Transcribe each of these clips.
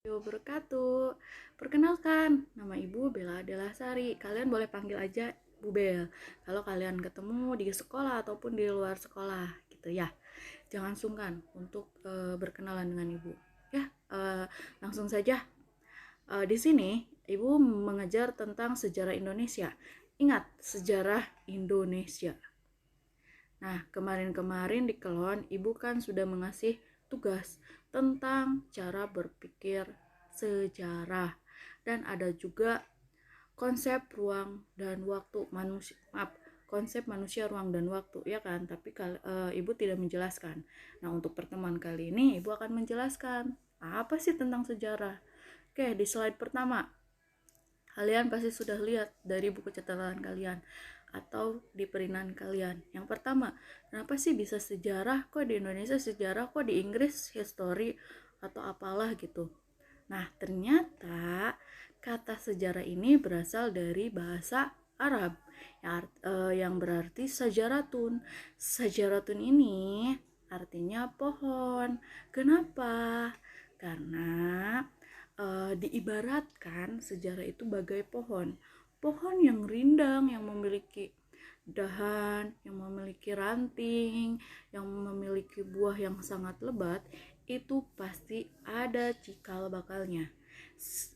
Wabarakatuh. Perkenalkan, nama Ibu Bella Delasari. Kalian boleh panggil aja Bu Bel. Kalau kalian ketemu di sekolah ataupun di luar sekolah, gitu ya. Jangan sungkan untuk berkenalan dengan Ibu. Ya, langsung saja. Di sini Ibu mengajar tentang sejarah Indonesia. Ingat, sejarah Indonesia. Nah, kemarin-kemarin di Kelon, Ibu kan sudah mengasih tugas tentang cara berpikir sejarah. Dan ada juga konsep ruang dan waktu manusia, konsep manusia, ruang dan waktu, ya kan? Tapi Ibu tidak menjelaskan. Nah, untuk pertemuan kali ini Ibu akan menjelaskan apa sih tentang sejarah. Oke, di slide pertama kalian pasti sudah lihat dari buku catatan kalian atau di perinan kalian. Yang pertama, kenapa sih bisa sejarah? Kok di Indonesia sejarah, kok di Inggris history atau apalah gitu. Nah, ternyata kata sejarah ini berasal dari bahasa Arab yang berarti sajaratun. Sajaratun ini artinya pohon. Kenapa? Karena diibaratkan sejarah itu bagai pohon yang rindang, yang memiliki dahan, yang memiliki ranting, yang memiliki buah yang sangat lebat. Itu pasti ada cikal bakalnya.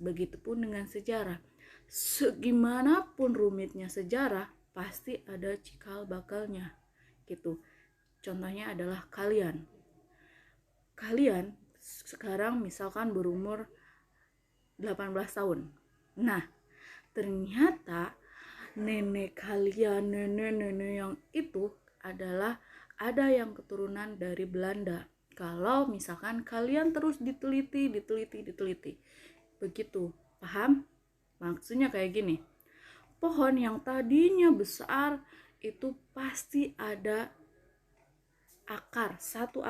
Begitupun dengan sejarah, segimanapun rumitnya sejarah pasti ada cikal bakalnya gitu. Contohnya adalah kalian sekarang misalkan berumur 18 tahun. Nah, ternyata nenek kalian, nenek yang itu adalah ada yang keturunan dari Belanda. Kalau misalkan kalian terus diteliti. Begitu, paham? Maksudnya kayak gini. Pohon yang tadinya besar itu pasti ada akar, satu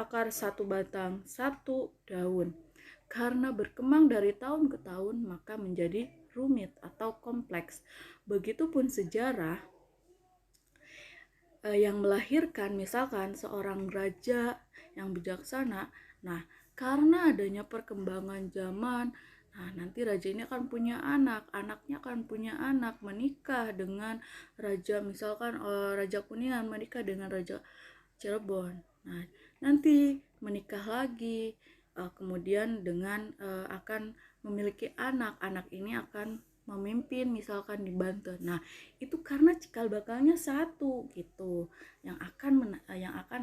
batang, satu daun. Karena berkembang dari tahun ke tahun, maka menjadi rumit atau kompleks. Begitupun sejarah yang melahirkan misalkan seorang raja yang bijaksana. Nah, karena adanya perkembangan zaman, nah nanti raja ini akan punya anak, anaknya akan punya anak, menikah dengan raja, misalkan Raja Kuningan menikah dengan Raja Cirebon. Nah, nanti menikah lagi, kemudian dengan akan memiliki anak ini akan memimpin misalkan di Banten. Nah, itu karena cikal bakalnya satu gitu, yang akan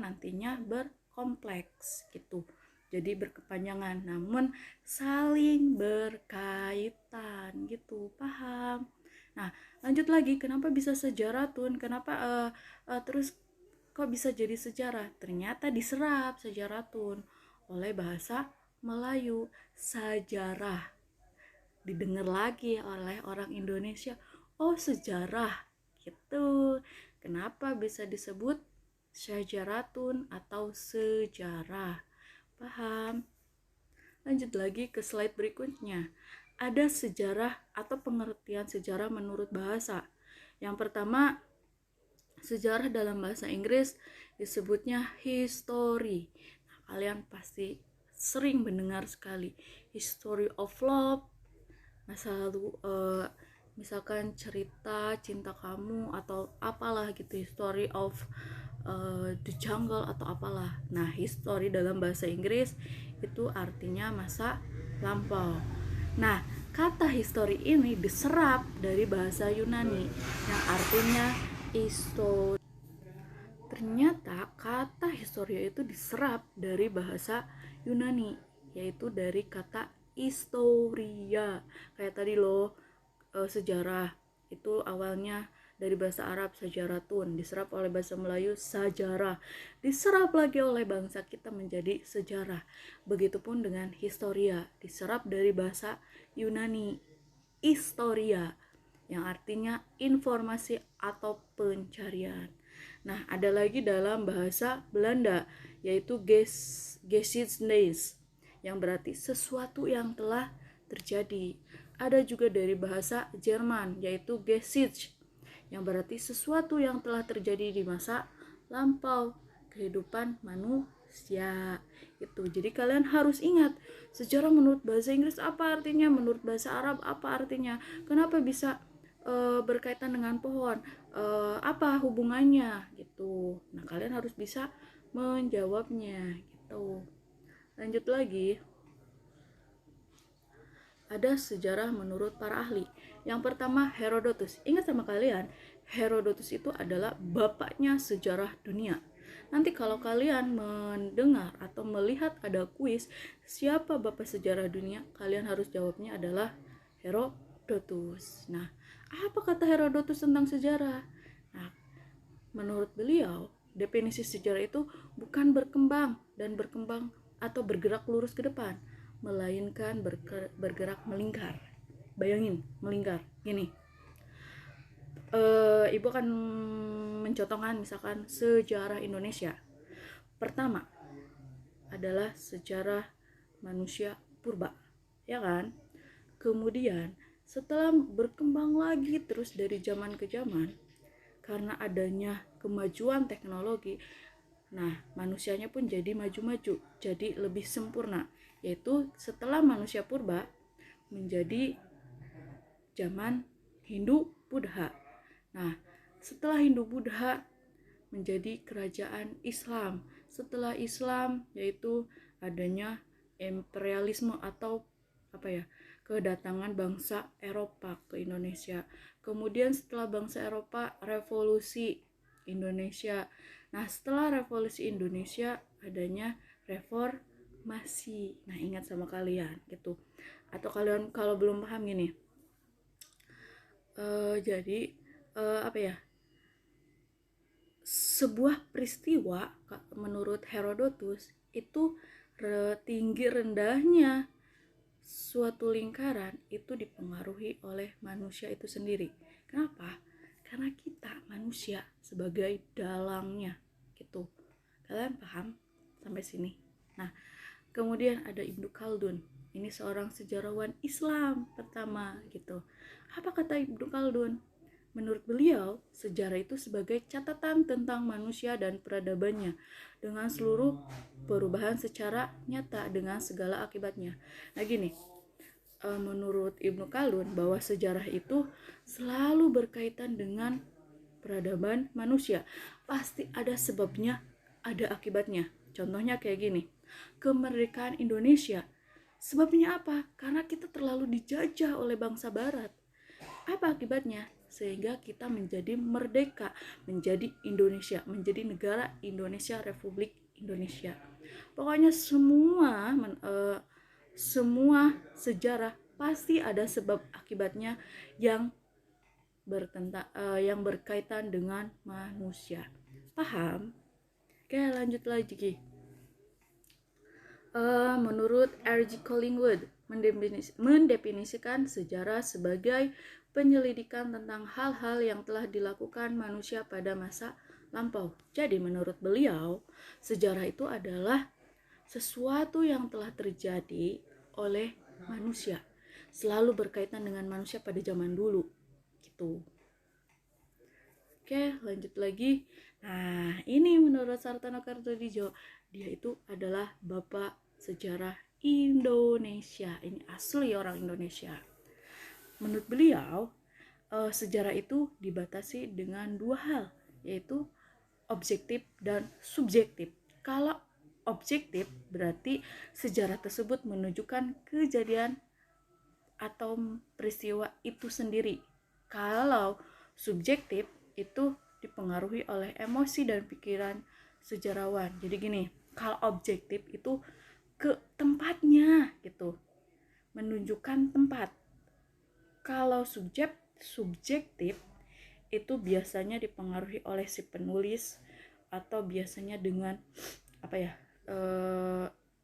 nantinya berkompleks gitu. Jadi berkepanjangan namun saling berkaitan gitu, paham? Nah, lanjut lagi, kenapa bisa sejarah Tun? Kenapa terus kok bisa jadi sejarah? Ternyata diserap sejaratun oleh bahasa Melayu. Sejarah didengar lagi oleh orang Indonesia, oh sejarah gitu. Kenapa bisa disebut sejaratun atau sejarah? Paham? Lanjut lagi ke slide berikutnya. Ada sejarah atau pengertian sejarah menurut bahasa. Yang pertama, sejarah dalam bahasa Inggris disebutnya history. Nah, kalian pasti sering mendengar sekali history of love, masa lalu, misalkan cerita cinta kamu atau apalah gitu, history of the jungle atau apalah. Nah, history dalam bahasa Inggris itu artinya masa lampau. Nah, kata history ini diserap dari bahasa Yunani yang artinya histori. Ternyata kata historia itu diserap dari bahasa Yunani, yaitu dari kata historia. Kayak tadi loh, sejarah itu awalnya dari bahasa Arab sajaratun, diserap oleh bahasa Melayu sajarah, diserap lagi oleh bangsa kita menjadi sejarah. Begitupun dengan historia, diserap dari bahasa Yunani historia, yang artinya informasi atau pencarian. Nah, ada lagi dalam bahasa Belanda, yaitu geschiedenis, yang berarti sesuatu yang telah terjadi. Ada juga dari bahasa Jerman, yaitu Geschichte, yang berarti sesuatu yang telah terjadi di masa lampau kehidupan manusia. manusia. Itu. Jadi kalian harus ingat, sejarah menurut bahasa Inggris apa artinya, menurut bahasa Arab apa artinya, kenapa bisa berkaitan dengan pohon, apa hubungannya gitu. Nah, kalian harus bisa menjawabnya gitu. Lanjut lagi. Ada sejarah menurut para ahli. Yang pertama, Herodotus. Ingat sama kalian, Herodotus itu adalah bapaknya sejarah dunia. Nanti kalau kalian mendengar atau melihat ada kuis siapa bapak sejarah dunia, kalian harus jawabnya adalah Herodotus. Nah, apa kata Herodotus tentang sejarah? Nah, menurut beliau, definisi sejarah itu bukan berkembang atau bergerak lurus ke depan, melainkan bergerak melingkar. Bayangin, melingkar. Gini, Ibu akan mencontohkan misalkan sejarah Indonesia. Pertama adalah sejarah manusia purba, ya kan? Kemudian setelah berkembang lagi terus dari zaman ke zaman, karena adanya kemajuan teknologi, nah manusianya pun jadi maju-maju, jadi lebih sempurna, yaitu setelah manusia purba menjadi zaman Hindu Buddha. Nah, setelah Hindu Buddha menjadi kerajaan Islam. Setelah Islam yaitu adanya imperialisme atau kedatangan bangsa Eropa ke Indonesia. Kemudian setelah bangsa Eropa, revolusi Indonesia. Nah, setelah revolusi Indonesia adanya reformasi. Nah, ingat sama kalian gitu. Atau kalian kalau belum paham gini. Sebuah peristiwa menurut Herodotus itu tinggi rendahnya suatu lingkaran itu dipengaruhi oleh manusia itu sendiri. Kenapa? Karena kita manusia sebagai dalangnya gitu. Kalian paham sampai sini? Nah, kemudian ada Ibnu Khaldun. Ini seorang sejarawan Islam pertama gitu. Apa kata Ibnu Khaldun? Menurut beliau, sejarah itu sebagai catatan tentang manusia dan peradabannya dengan seluruh perubahan secara nyata dengan segala akibatnya. Nah gini, menurut Ibnu Khaldun bahwa sejarah itu selalu berkaitan dengan peradaban manusia. Pasti ada sebabnya, ada akibatnya. Contohnya kayak gini, kemerdekaan Indonesia. Sebabnya apa? Karena kita terlalu dijajah oleh bangsa barat. Apa akibatnya? Sehingga kita menjadi merdeka, menjadi Indonesia, menjadi negara Indonesia, Republik Indonesia. Pokoknya semua sejarah pasti ada sebab akibatnya yang berkaitan dengan manusia. Paham? Oke, lanjut lagi. Menurut R.G. Collingwood mendefinisikan sejarah sebagai penyelidikan tentang hal-hal yang telah dilakukan manusia pada masa lampau. Jadi menurut beliau, sejarah itu adalah sesuatu yang telah terjadi oleh manusia, selalu berkaitan dengan manusia pada zaman dulu gitu. Oke, lanjut lagi. Nah, ini menurut Sartono Kartodijo, dia itu adalah bapak sejarah Indonesia. Ini asli orang Indonesia. Menurut beliau, sejarah itu dibatasi dengan dua hal, yaitu objektif dan subjektif. Kalau objektif berarti sejarah tersebut menunjukkan kejadian atau peristiwa itu sendiri. Kalau subjektif itu dipengaruhi oleh emosi dan pikiran sejarawan. Jadi gini, kalau objektif itu ke tempatnya gitu, menunjukkan tempat. Kalau subjektif itu biasanya dipengaruhi oleh si penulis atau biasanya dengan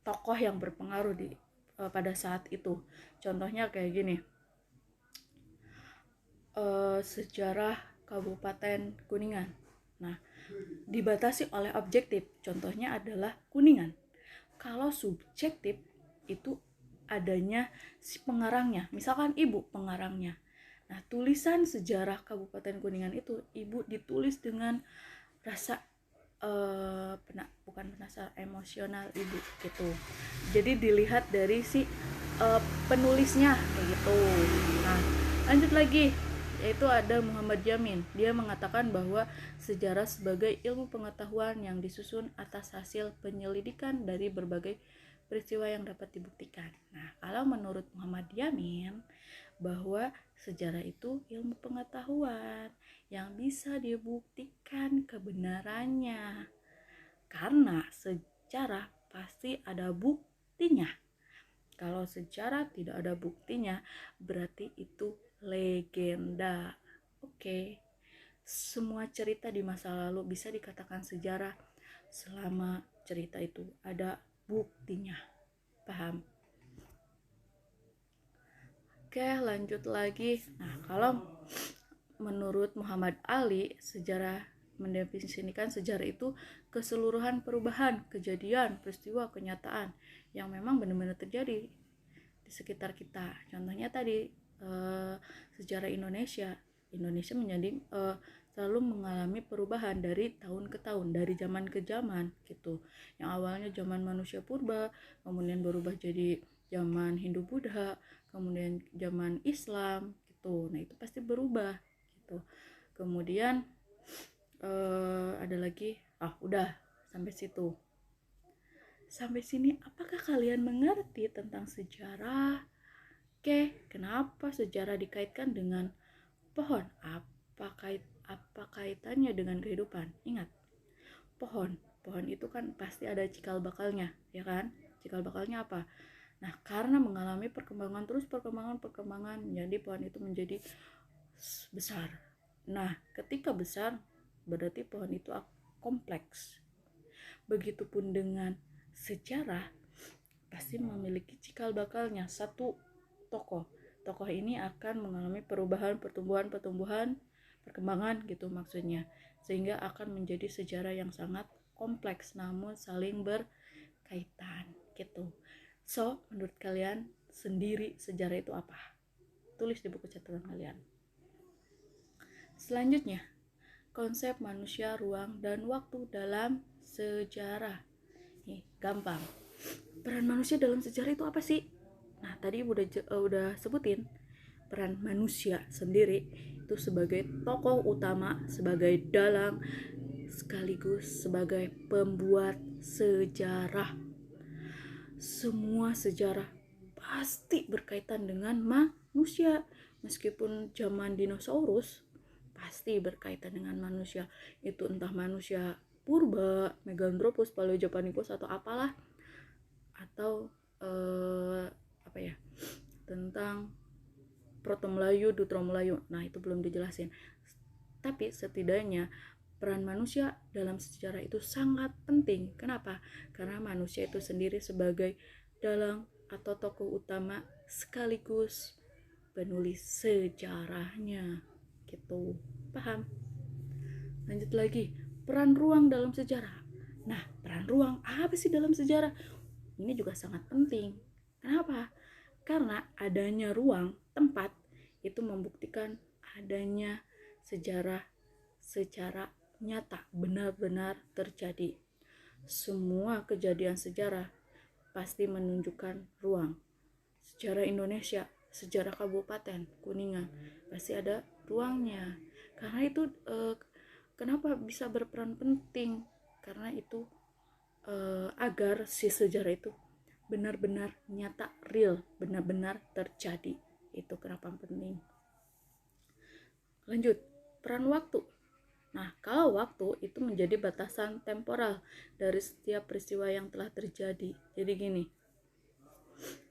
tokoh yang berpengaruh pada saat itu. Contohnya kayak gini, sejarah Kabupaten Kuningan. Nah, dibatasi oleh objektif. Contohnya adalah Kuningan. Kalau subjektif itu adanya si pengarangnya, misalkan ibu pengarangnya. Nah, tulisan sejarah Kabupaten Kuningan itu ibu ditulis dengan rasa bukan penasaran, emosional ibu gitu. Jadi dilihat dari si penulisnya kayak gitu. Nah, lanjut lagi, yaitu ada Muhammad Yamin. Dia mengatakan bahwa sejarah sebagai ilmu pengetahuan yang disusun atas hasil penyelidikan dari berbagai peristiwa yang dapat dibuktikan. Nah, kalau menurut Muhammad Yamin, bahwa sejarah itu ilmu pengetahuan yang bisa dibuktikan kebenarannya. Karena sejarah pasti ada buktinya. Kalau sejarah tidak ada buktinya, berarti itu legenda. Oke. Semua cerita di masa lalu bisa dikatakan sejarah selama cerita itu ada buktinya. Paham? Oke, lanjut lagi. Nah, kalau menurut Muhammad Ali, sejarah mendefinisikan sejarah itu keseluruhan perubahan, kejadian, peristiwa, kenyataan yang memang benar-benar terjadi di sekitar kita. Contohnya tadi sejarah Indonesia menjadi selalu mengalami perubahan dari tahun ke tahun, dari zaman ke zaman gitu. Yang awalnya zaman manusia purba, kemudian berubah jadi zaman Hindu Buddha, kemudian zaman Islam gitu. Nah, itu pasti berubah gitu. Kemudian ada lagi, udah sampai situ. Sampai sini apakah kalian mengerti tentang sejarah? Oke, kenapa sejarah dikaitkan dengan pohon? Apa kaitannya dengan kehidupan? Ingat, pohon itu kan pasti ada cikal bakalnya, ya kan? Cikal bakalnya apa? Nah, karena mengalami perkembangan, jadi pohon itu menjadi besar. Nah, ketika besar berarti pohon itu kompleks. Begitupun dengan sejarah, pasti memiliki cikal bakalnya, satu tokoh ini akan mengalami perubahan, pertumbuhan, perkembangan gitu maksudnya, sehingga akan menjadi sejarah yang sangat kompleks namun saling berkaitan gitu. So, menurut kalian sendiri sejarah itu apa? Tulis di buku catatan kalian. Selanjutnya, konsep manusia, ruang, dan waktu dalam sejarah. Nih, gampang. Peran manusia dalam sejarah itu apa sih? Nah, tadi udah sebutin. Peran manusia sendiri itu sebagai tokoh utama, sebagai dalang, sekaligus sebagai pembuat sejarah. Semua sejarah pasti berkaitan dengan manusia. Meskipun zaman dinosaurus, pasti berkaitan dengan manusia. Itu entah manusia purba, Meganthropus, Paleojapanicus atau apalah, atau tentang Proto Melayu, Dutro Melayu. Nah, itu belum dijelasin. Tapi setidaknya peran manusia dalam sejarah itu sangat penting. Kenapa? Karena manusia itu sendiri sebagai dalang atau tokoh utama sekaligus penulis sejarahnya. Gitu. Paham? Lanjut lagi, peran ruang dalam sejarah. Nah, peran ruang apa sih dalam sejarah? Ini juga sangat penting. Kenapa? Karena adanya ruang, tempat, itu membuktikan adanya sejarah secara nyata, benar-benar terjadi. Semua kejadian sejarah pasti menunjukkan ruang. Sejarah Indonesia, sejarah Kabupaten Kuningan, pasti ada ruangnya. Karena itu kenapa bisa berperan penting? Karena itu agar si sejarah itu benar-benar nyata, real, benar-benar terjadi. Itu kenapa penting. Lanjut, peran waktu. Nah, kalau waktu itu menjadi batasan temporal dari setiap peristiwa yang telah terjadi. Jadi gini,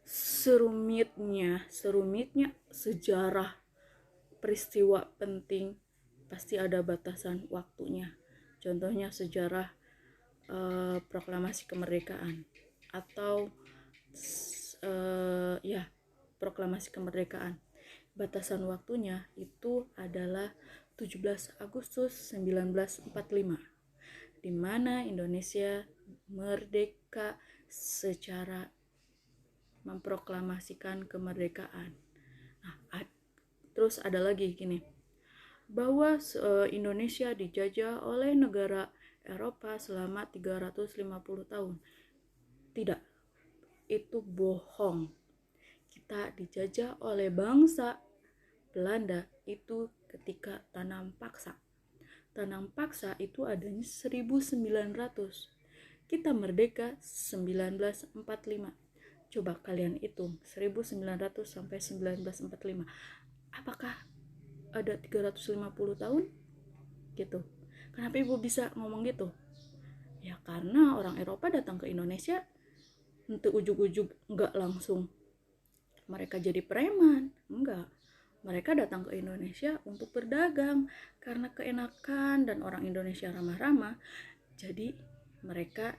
serumitnya sejarah peristiwa penting pasti ada batasan waktunya. Contohnya sejarah proklamasi kemerdekaan atau proklamasi kemerdekaan. Batasan waktunya itu adalah 17 Agustus 1945, di mana Indonesia merdeka secara memproklamasikan kemerdekaan. Nah, terus ada lagi gini, bahwa Indonesia dijajah oleh negara Eropa selama 350 tahun. Tidak, itu bohong. Kita dijajah oleh bangsa Belanda itu ketika tanam paksa. Tanam paksa itu adanya 1900. Kita merdeka 1945. Coba kalian hitung 1900 sampai 1945. Apakah ada 350 tahun? Gitu. Kenapa ibu bisa ngomong gitu? Ya karena orang Eropa datang ke Indonesia untuk ujug-ujug nggak langsung mereka jadi preman, enggak. Mereka datang ke Indonesia untuk berdagang karena keenakan dan orang Indonesia ramah-ramah. Jadi mereka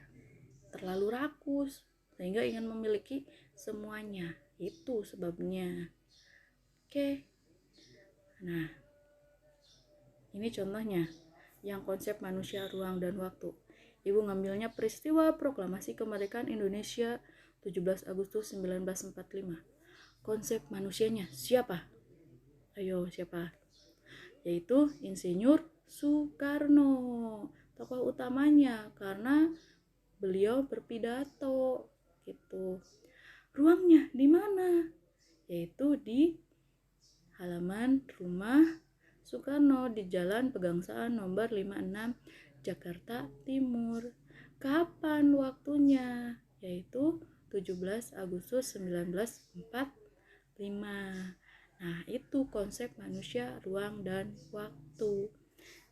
terlalu rakus sehingga ingin memiliki semuanya. Itu sebabnya. Oke. Nah, ini contohnya yang konsep manusia, ruang, dan waktu. Ibu ngambilnya peristiwa proklamasi kemerdekaan Indonesia 17 Agustus 1945. Konsep manusianya siapa? Ayo, siapa? Yaitu Insinyur Soekarno, tokoh utamanya karena beliau berpidato gitu. Ruangnya di mana? Yaitu di halaman rumah Soekarno di Jalan Pegangsaan nomor 56 Jakarta Timur. Kapan waktunya? Yaitu 17 Agustus 1945. Nah, itu konsep manusia, ruang, dan waktu.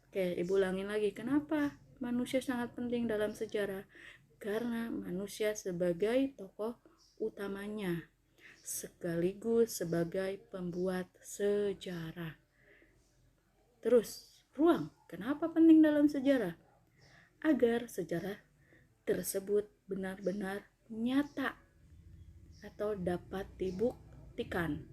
Oke, ibu ulangin lagi. Kenapa manusia sangat penting dalam sejarah? Karena manusia sebagai tokoh utamanya, sekaligus sebagai pembuat sejarah. Terus, ruang. Kenapa penting dalam sejarah? Agar sejarah tersebut benar-benar nyata atau dapat dibuktikan.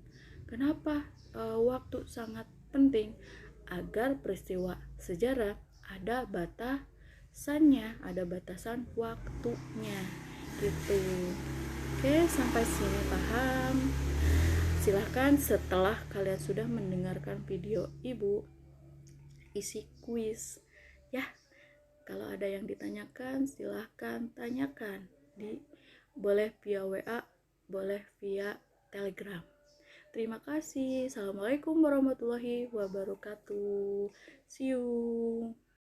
Kenapa waktu sangat penting? Agar peristiwa sejarah ada batasannya, ada batasan waktunya gitu. Oke, sampai sini paham? Silahkan setelah kalian sudah mendengarkan video ibu, isi kuis ya. Kalau ada yang ditanyakan silahkan tanyakan, boleh via WA, boleh via Telegram. Terima kasih. Assalamualaikum warahmatullahi wabarakatuh. See you.